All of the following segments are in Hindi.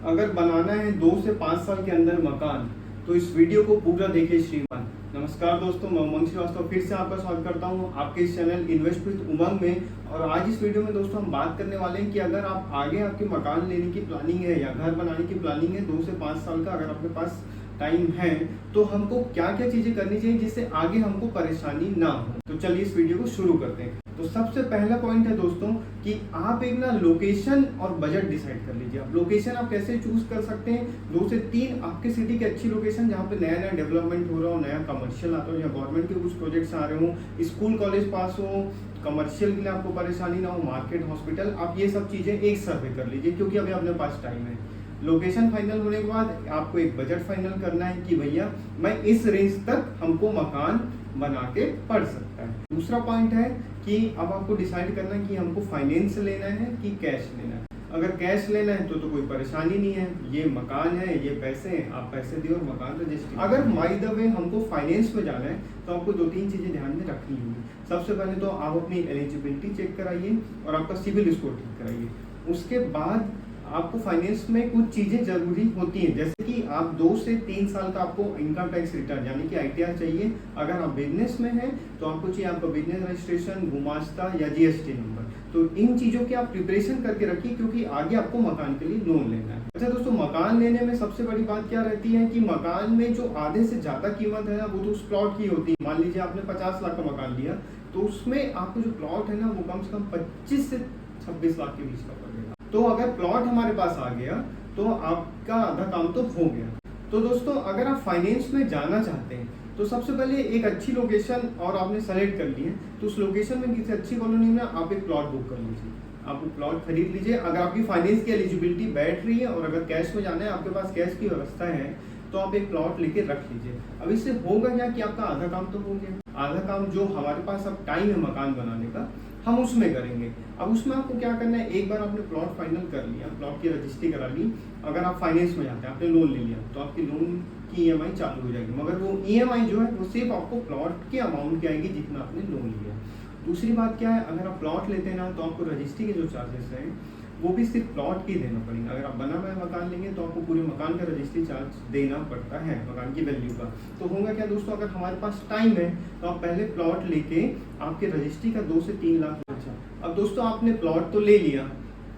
अगर बनाना है 2 से 5 साल के अंदर मकान, तो इस वीडियो को पूरा देखिए श्रीमान। नमस्कार दोस्तों, मैं उमंग श्रीवास्तव फिर से आपका स्वागत करता हूं आपके इस चैनल इन्वेस्ट विद उमंग में। और आज इस वीडियो में दोस्तों हम बात करने वाले हैं कि अगर आप आगे आपके मकान लेने की प्लानिंग है या घर बनाने की प्लानिंग है 2 से 5 साल का, अगर आपके पास टाइम है तो हमको क्या क्या चीजें करनी चाहिए जिससे आगे हमको परेशानी ना हो। तो चलिए इस वीडियो को शुरू करते हैं। तो सबसे पहला पॉइंट है दोस्तों कि आप एक ना लोकेशन और बजट डिसाइड कर लीजिए। आप लोकेशन आप कैसे चूज कर सकते हैं, 2 से 3 आपके सिटी की अच्छी लोकेशन जहाँ पे नया नया डेवलपमेंट हो रहा हो, नया कमर्शियल आता हो या गवर्नमेंट के कुछ प्रोजेक्ट्स आ रहे हो, स्कूल कॉलेज पास हो, कमर्शियल के लिए आपको परेशानी ना हो, मार्केट हॉस्पिटल, आप ये सब चीजें एक सर्वे कर लीजिए क्योंकि अभी अपने पास टाइम है। लोकेशन फाइनल होने के बाद आपको एक बजट फाइनल करना है कि भैया मैं इस रेंज तक हमको मकान बना के पड़ सकता है। दूसरा पॉइंट है कि अब आपको डिसाइड करना है कि हमको फाइनेंस लेना है कि कैश लेना है। अगर कैश लेना है तो कोई परेशानी नहीं है, ये मकान है, ये पैसे हैं, आप पैसे दिए और मकान रजिस्ट्री। अगर बाय द वे हमको फाइनेंस में जाना है तो आपको 2-3 चीजें ध्यान में रखनी होंगी। सबसे पहले तो आप अपनी एलिजिबिलिटी चेक कराइए और आपका सिविल स्कोर ठीक कराइए। उसके बाद आपको फाइनेंस में कुछ चीजें जरूरी होती हैं, जैसे कि आप 2 से 3 साल का आपको इनकम टैक्स रिटर्न यानी कि ITR चाहिए। अगर आप बिजनेस में हैं तो आपको चाहिए आपका बिजनेस रजिस्ट्रेशन, गुमास्ता या GST नंबर। तो इन चीजों की आप प्रिपरेशन करके रखिए क्योंकि आगे आपको मकान के लिए लोन लेना है। अच्छा दोस्तों, मकान लेने में सबसे बड़ी बात क्या रहती है कि मकान में जो आधे से ज्यादा कीमत है ना वो तो उस प्लॉट की होती है। मान लीजिए आपने 50 लाख का मकान लिया तो उसमें आपको जो प्लॉट है ना वो कम से कम 25 से 26 लाख के बीच का पड़ेगा। तो अगर प्लॉट हमारे पास आ गया तो आपका आधा काम तो हो गया। तो दोस्तों अगर आप फाइनेंस में जाना चाहते हैं तो सबसे पहले एक अच्छी लोकेशन और आपने सेलेक्ट कर ली है तो उस लोकेशन में किसी अच्छी कॉलोनी में आप एक प्लॉट बुक कर लीजिए, आप प्लॉट खरीद लीजिए। अगर आपकी फाइनेंस की एलिजिबिलिटी बैठ रही है और अगर कैश में जाना है, आपके पास कैश की व्यवस्था है, तो आप एक प्लॉट लेके रख लीजिए। अब इससे होगा क्या कि आपका आधा काम तो हो गया। आधा काम जो हमारे पास अब टाइम है मकान बनाने का, हम उसमें करेंगे। अब उसमें आपको क्या करना है, एक बार आपने प्लॉट फाइनल कर लिया, प्लॉट की रजिस्ट्री करा ली, अगर आप फाइनेंस में जाते हैं, आपने लोन ले लिया तो आपकी लोन की EMI चालू हो जाएगी, मगर वो EMI जो है वो सिर्फ आपको प्लॉट के अमाउंट की आएगी जितना आपने लोन लिया। दूसरी बात क्या है, अगर आप प्लॉट लेते हैं ना तो आपको रजिस्ट्री के जो चार्जेस हैं वो भी सिर्फ प्लॉट के देना पड़ेगा। अगर आप बना हुआ मकान लेंगे तो आपको पूरे मकान का रजिस्ट्री चार्ज देना पड़ता है मकान की वैल्यू का। तो होगा क्या दोस्तों, अगर हमारे पास टाइम है तो आप पहले प्लॉट लेके आपके रजिस्ट्री का 2 से 3 लाख खर्चा। अब दोस्तों आपने प्लॉट तो ले लिया,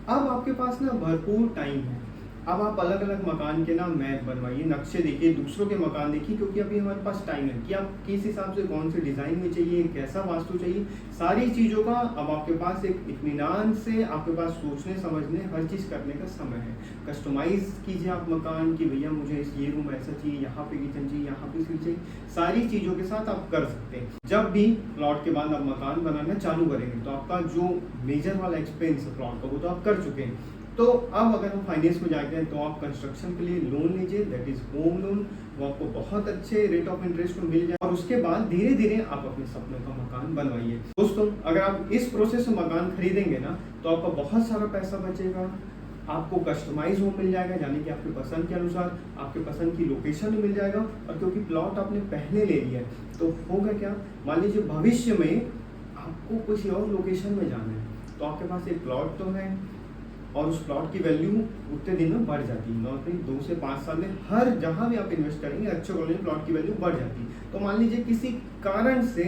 अब आपके पास ना भरपूर टाइम है। अब आप अलग अलग मकान के ना मैप बनवाइए, नक्शे देखिए, दूसरों के मकान देखिए, क्योंकि अभी हमारे पास टाइम है कि आप किस हिसाब से कौन से डिजाइन में चाहिए, कैसा वास्तु चाहिए, सारी चीजों का अब आपके पास एक इत्मीनान से आपके पास सोचने समझने हर चीज करने का समय है। कस्टमाइज कीजिए आप मकान की भैया मुझे ये रूम ऐसा चाहिए, यहाँ पे किचन चाहिए, यहाँ पे सीट चाहिए, सारी चीजों के साथ आप कर सकते हैं। जब भी प्लॉट के बाद आप मकान बनाना चालू करेंगे तो आपका जो मेजर वाला एक्सपेंस है प्लॉट का वो तो आप कर चुके हैं। तो अब अगर हम फाइनेंस में जाते हैं तो आप कंस्ट्रक्शन के लिए लोन लीजिए, दैट इज होम लोन। वो आपको बहुत अच्छे रेट ऑफ इंटरेस्ट में मिल जाए और उसके बाद धीरे धीरे आप अपने सपनों का मकान बनवाइए। दोस्तों अगर आप इस प्रोसेस में मकान खरीदेंगे ना तो आपका बहुत सारा पैसा बचेगा, आपको कस्टमाइज होम मिल जाएगा यानी कि आपके पसंद के अनुसार आपके पसंद की लोकेशन में मिल जाएगा। और क्योंकि प्लॉट आपने पहले ले लिया है तो होगा क्या, मान लीजिए भविष्य में आपको किसी और लोकेशन में जाना है तो आपके पास एक प्लॉट तो है और उस प्लॉट की वैल्यू उतने दिन में बढ़ जाती है। नॉर्मली 2 से 5 साल में हर जहां भी आप इन्वेस्ट करेंगे अच्छे कॉलेज में प्लॉट की वैल्यू बढ़ जाती है। तो मान लीजिए किसी कारण से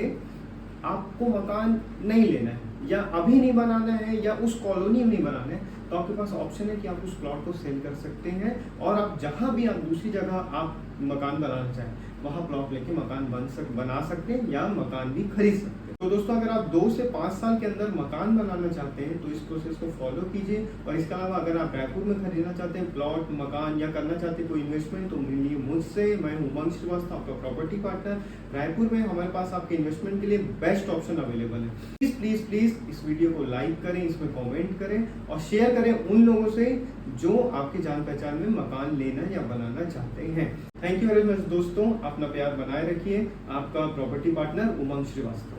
आपको मकान नहीं लेना है या अभी नहीं बनाना है या उस कॉलोनी में नहीं बनाना है तो आपके पास ऑप्शन है कि आप उस प्लॉट को सेल कर सकते हैं और आप जहां भी आप दूसरी जगह आप मकान बनाना चाहें वहां प्लॉट लेके मकान बना सकते हैं या मकान भी खरीद सकते हैं। तो दोस्तों अगर आप 2 से 5 साल के अंदर मकान बनाना चाहते हैं तो इस प्रोसेस को फॉलो कीजिए। और इसके अलावा अगर आप रायपुर में खरीदना चाहते हैं प्लॉट मकान या करना चाहते हैं कोई इन्वेस्टमेंट तो मिलिए मुझसे, मैं हूं उमंग श्रीवास्तव आपका प्रॉपर्टी पार्टनर। रायपुर में हमारे पास आपके इन्वेस्टमेंट के लिए बेस्ट ऑप्शन अवेलेबल है। प्लीज प्लीज प्लीज इस वीडियो को लाइक करें, इसमें कॉमेंट करें और शेयर करें उन लोगों से जो आपके जान पहचान में मकान लेना या बनाना चाहते हैं। थैंक यू वेरी मच दोस्तों, अपना प्यार बनाए रखिए। आपका प्रॉपर्टी पार्टनर उमंग श्रीवास्तव।